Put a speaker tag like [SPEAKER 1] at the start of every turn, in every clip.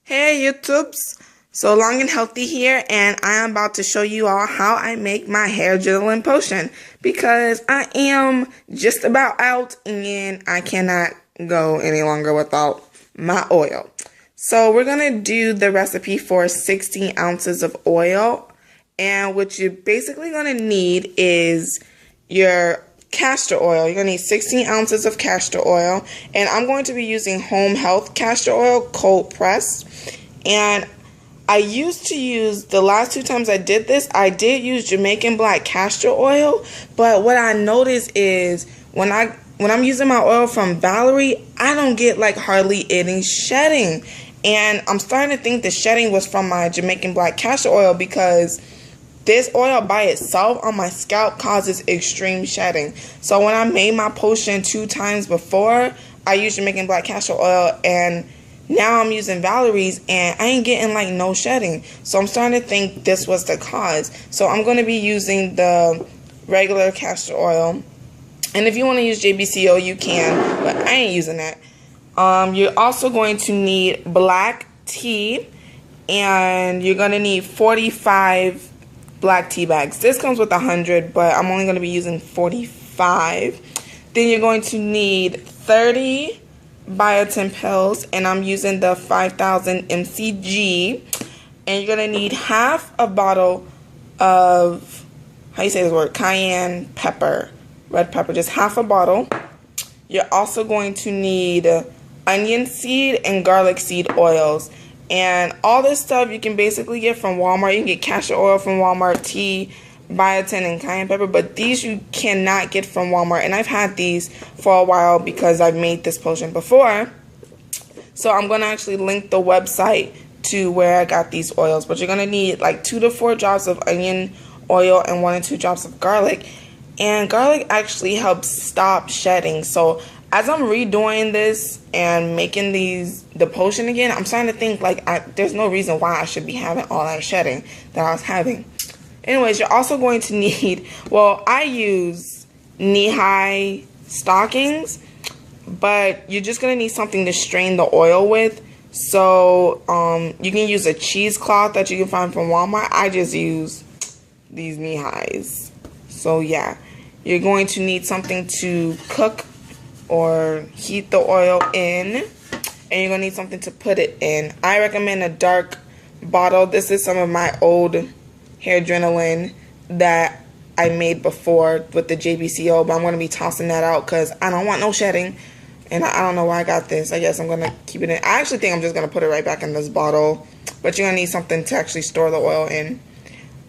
[SPEAKER 1] Hey YouTubes, so Long and Healthy here, and I am about to show you all how I make my Hairdrenalin potion because I am just about out and I cannot go any longer without my oil. So we're going to do the recipe for 16 ounces of oil, and what you're basically going to need is your castor oil. You're going to need 16 ounces of castor oil, and I'm going to be using Home Health castor oil cold pressed. And I used to use, the last two times I did this, I did use Jamaican black castor oil, but what I noticed is when I'm using my oil from Valerie, I don't get like hardly any shedding. And I'm starting to think the shedding was from my Jamaican black castor oil because this oil by itself on my scalp causes extreme shedding. So when I made my potion 2 times before, I used Jamaican black castor oil, and now I'm using Valerie's and I ain't getting like no shedding. So I'm starting to think this was the cause. So I'm going to be using the regular castor oil. And if you want to use JBCO, you can, but I ain't using that. You're also going to need black tea, and you're going to need 45 black tea bags. This comes with 100, but I'm only going to be using 45. Then you're going to need 30 biotin pills, and I'm using the 5000 mcg. And you're going to need half a bottle of, how you say this word, cayenne pepper, red pepper, just half a bottle. You're also going to need onion seed and garlic seed oils. And all this stuff you can basically get from Walmart. You can get castor oil from Walmart, tea, biotin, and cayenne pepper. But these you cannot get from Walmart. And I've had these for a while because I've made this potion before. So I'm going to actually link the website to where I got these oils. But you're going to need like 2 to 4 drops of onion oil and 1 to 2 drops of garlic. And garlic actually helps stop shedding. So as I'm redoing this and making the potion again, I'm starting to think like there's no reason why I should be having all that shedding that I was having. Anyways, you're also going to need, well, I use knee-high stockings, but you're just going to need something to strain the oil with. So you can use a cheesecloth that you can find from Walmart. I just use these knee-highs. So yeah, you're going to need something to cook or heat the oil in, and you're gonna need something to put it in. I recommend a dark bottle. This is some of my old Hairdrenalin that I made before with the JBCO, but I'm gonna be tossing that out because I don't want no shedding, and I don't know why I got this. I guess I'm gonna keep it in. I actually think I'm just gonna put it right back in this bottle, but you're gonna need something to actually store the oil in.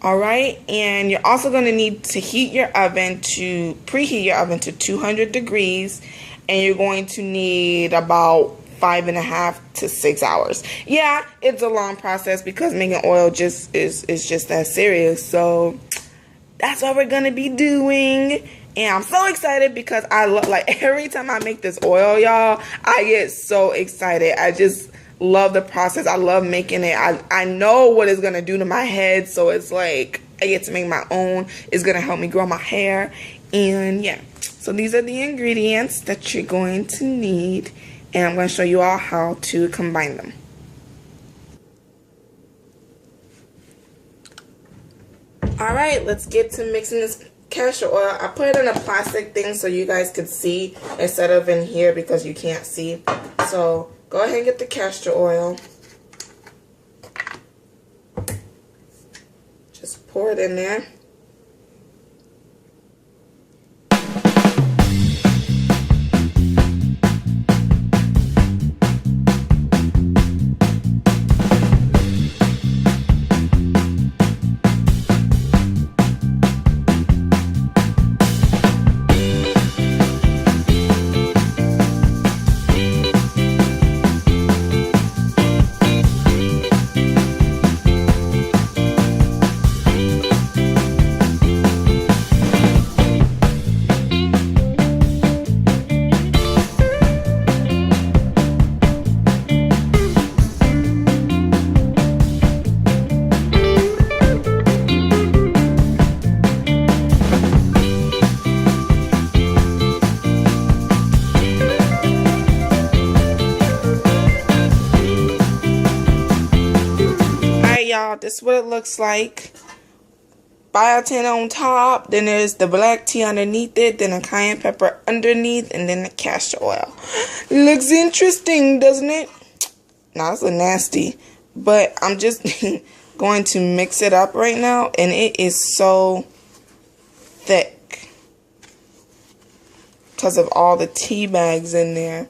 [SPEAKER 1] Alright, and you're also going to need to preheat your oven to 200 degrees, and you're going to need about 5.5 to 6 hours. Yeah, it's a long process because making oil just is just that serious. So that's what we're going to be doing. And I'm so excited because I love, like, every time I make this oil, y'all, I get so excited. I just love the process. I love making it. I know what it's going to do to my head, so it's like I get to make my own. It's going to help me grow my hair. And yeah, so these are the ingredients that you're going to need, and I'm going to show you all how to combine them. Alright, let's get to mixing this castor oil. I put it in a plastic thing so you guys could see instead of in here because you can't see. So go ahead and get the castor oil. Just pour it in there. this is what it looks like. Biotin on top, then there's the black tea underneath it, then a cayenne pepper underneath, and then the castor oil. Looks interesting, doesn't it? Nah, it's a little nasty, but I'm just going to mix it up right now, and it is so thick because of all the tea bags in there.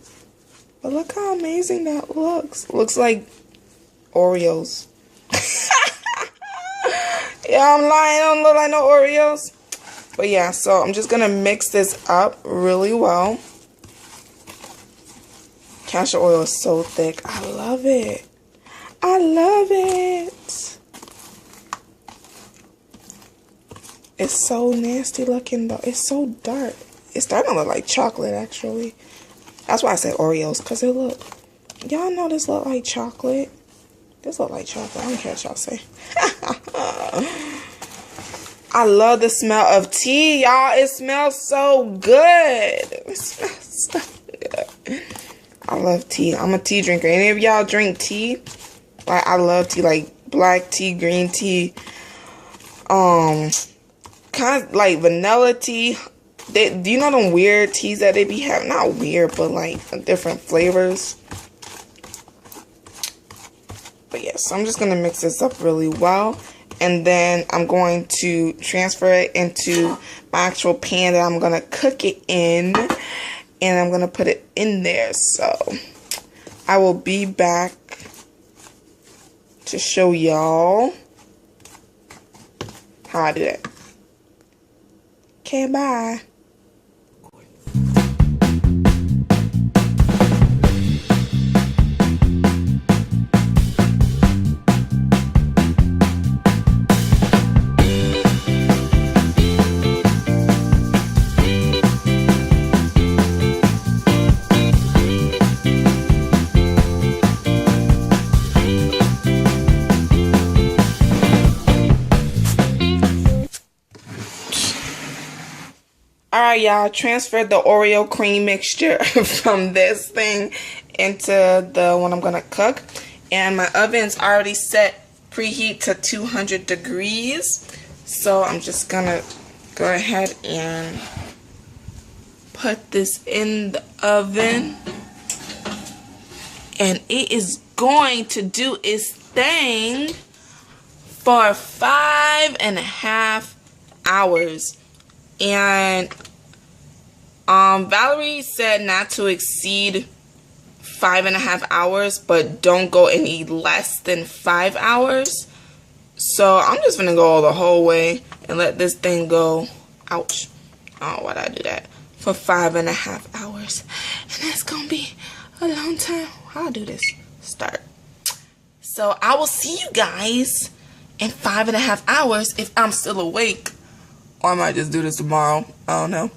[SPEAKER 1] But look how amazing that looks. Looks like Oreos. Yeah, I'm lying. I don't look like no Oreos. But yeah, so I'm just going to mix this up really well. Castor oil is so thick. I love it. I love it. It's so nasty looking though. It's so dark. It's starting to look like chocolate actually. That's why I said Oreos, because it look. Y'all know this look like chocolate. This look like chocolate. I don't care what y'all say. I love the smell of tea, y'all. It smells so good. It smells so good. I love tea. I'm a tea drinker. Any of y'all drink tea? Like, I love tea, like black tea, green tea, kind of like vanilla tea. Do you know them weird teas that they be having? Not weird, but like different flavors. But yes, so I'm just going to mix this up really well. And then I'm going to transfer it into my actual pan that I'm going to cook it in. And I'm going to put it in there. So I will be back to show y'all how I do that. Okay, bye. Alright, y'all, transferred the Oreo cream mixture from this thing into the one I'm going to cook. And my oven's already set preheat to 200 degrees. So I'm just going to go ahead and put this in the oven. And it is going to do its thing for 5.5 hours. And Valerie said not to exceed 5.5 hours, but don't go any less than 5 hours. So I'm just gonna go the whole way and let this thing go. Ouch! Oh, why'd I do that? For 5.5 hours, and that's gonna be a long time. How do this? Start. So I will see you guys in 5.5 hours if I'm still awake. Or I might just do this tomorrow. I don't know.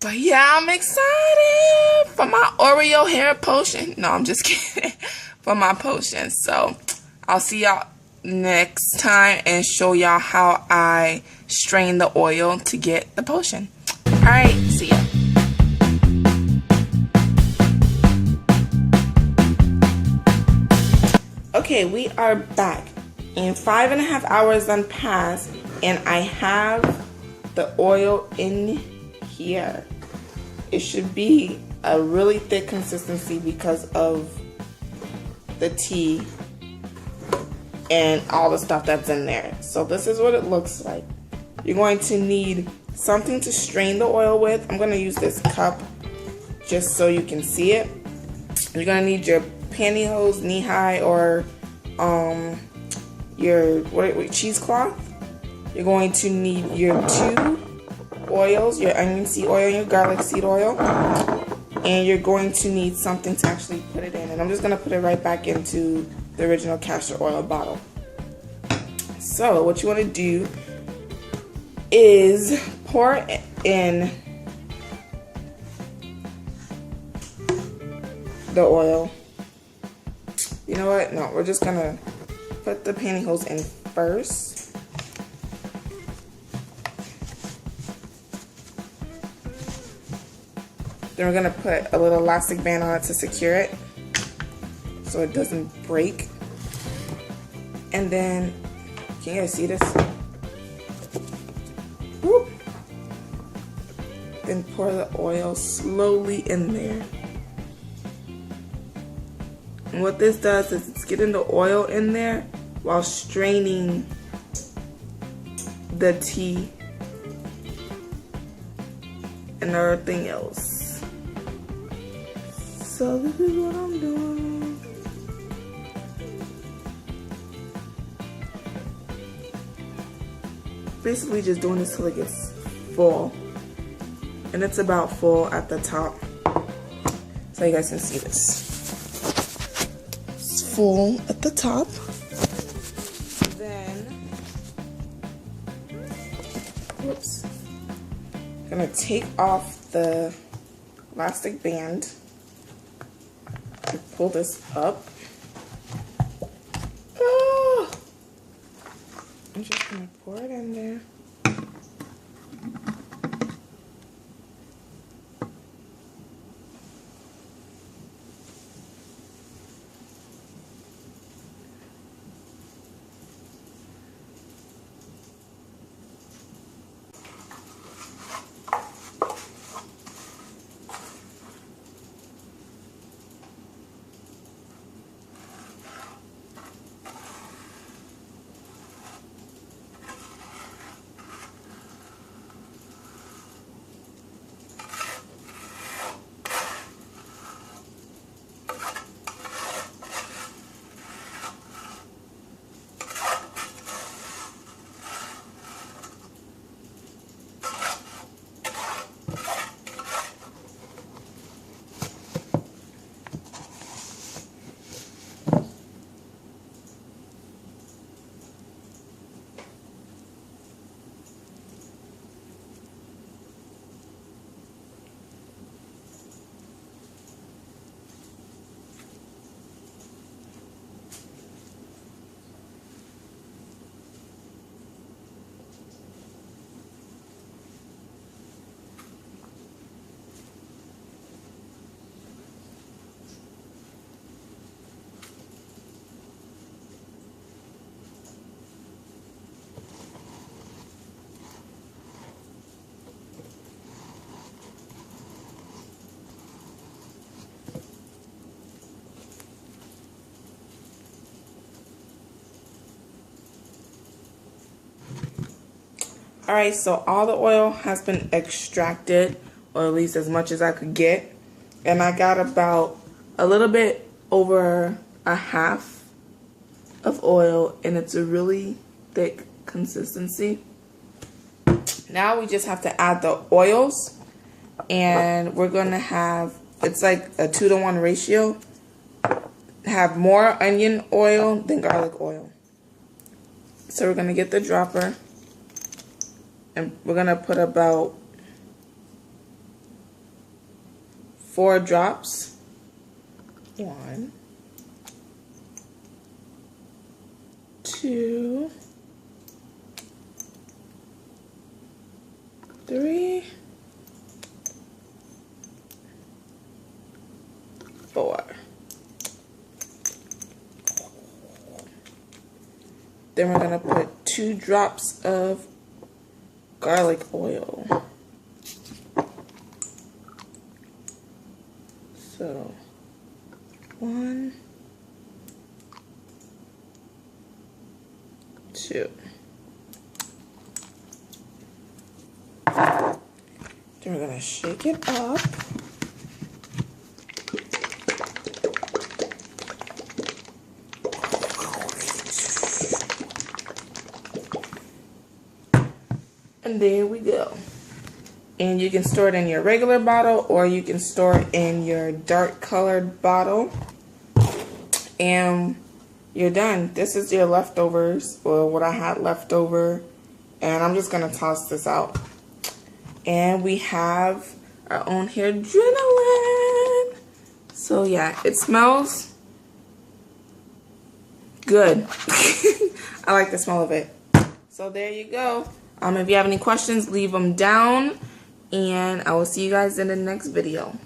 [SPEAKER 1] But yeah, I'm excited for my Oreo hair potion. No, I'm just kidding. For my potion. So I'll see y'all next time and show y'all how I strain the oil to get the potion. Alright, see ya. Okay, we are back. And 5.5 hours done passed. And I have the oil in here. It should be a really thick consistency because of the tea and all the stuff that's in there. So this is what it looks like. You're going to need something to strain the oil with. I'm going to use this cup just so you can see it. You're going to need your pantyhose, knee-high, or your cheesecloth. You're going to need your 2 oils, your onion seed oil and your garlic seed oil. And you're going to need something to actually put it in. And I'm just going to put it right back into the original castor oil bottle. So what you want to do is pour in the oil. You know what? No, we're just going to put the pantyhose in first. Then we're going to put a little elastic band on it to secure it so it doesn't break. And then Can you guys see this? Whoop. Then pour the oil slowly in there. And what this does is it's getting the oil in there while straining the tea and everything else. So this is what I'm doing. Basically just doing this till it gets full. And it's about full at the top. So you guys can see this. It's full at the top. Then, whoops. I'm gonna take off the elastic band and pull this up. Oh! I'm just gonna pour it in there. Alright, so all the oil has been extracted, or at least as much as I could get. And I got about a little bit over a half of oil, and it's a really thick consistency. Now we just have to add the oils, and we're going to have, it's like a 2-to-1 ratio, have more onion oil than garlic oil. So we're going to get the dropper. And we're going to put about 4 drops. 1, 2, 3, 4. Then we're going to put 2 drops of garlic oil. So 1, 2. Then we're gonna shake it up. And there we go. And you can store it in your regular bottle, or you can store it in your dark colored bottle. And you're done. This is your leftovers, or what I had left over. And I'm just going to toss this out. And we have our own Hairdrenalin. So yeah, it smells good. I like the smell of it. So there you go. If you have any questions, leave them down. And I will see you guys in the next video.